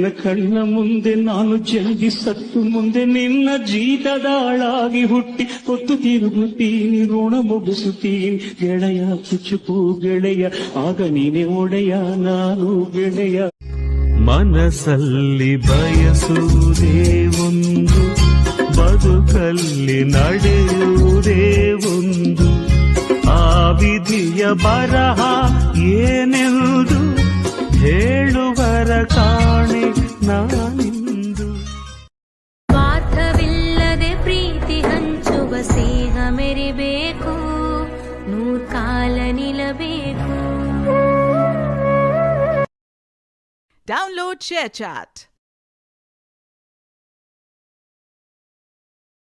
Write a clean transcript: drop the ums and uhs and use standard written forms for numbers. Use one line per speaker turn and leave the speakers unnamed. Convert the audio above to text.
ಕಣ್ಣ ಮುಂದೆ ನಾನು ಜಲ್ದಿ ಸತ್ತು ಮುಂದೆ ನಿನ್ನ ಜೀತದಾಳಾಗಿ ಹುಟ್ಟಿ ಹೊತ್ತು ತಿರುಗುತ್ತೀನಿ ಋಣ ಮುಗಿಸುತ್ತೀನಿ ಗೆಳೆಯ ಚುಚುಕು ಗೆಳೆಯ ಆಗ ನೀನೆ ಒಡೆಯ ನಾನು ಗೆಳೆಯ. ಮನಸ್ಸಲ್ಲಿ ಬಯಸುವುದೇ ಒಂದು ಬದುಕಲ್ಲಿ ನಡೆಯುವುದೇ ಒಂದು ಆ ವಿಧಿಯ ಬರಹ ಏನೆಂದು ಹೇಳುವರ ಕಾಣೆ ನಾನಿಂದು.
ಸ್ವಾರ್ಥವಿಲ್ಲದೆ ಪ್ರೀತಿ ಹಂಚುವ ಸ್ನೇಹ ಮೆರಿಬೇಕು ನೂರ್ಕಾಲ ನಿಲ್ಲಬೇಕು.
Download ShareChat.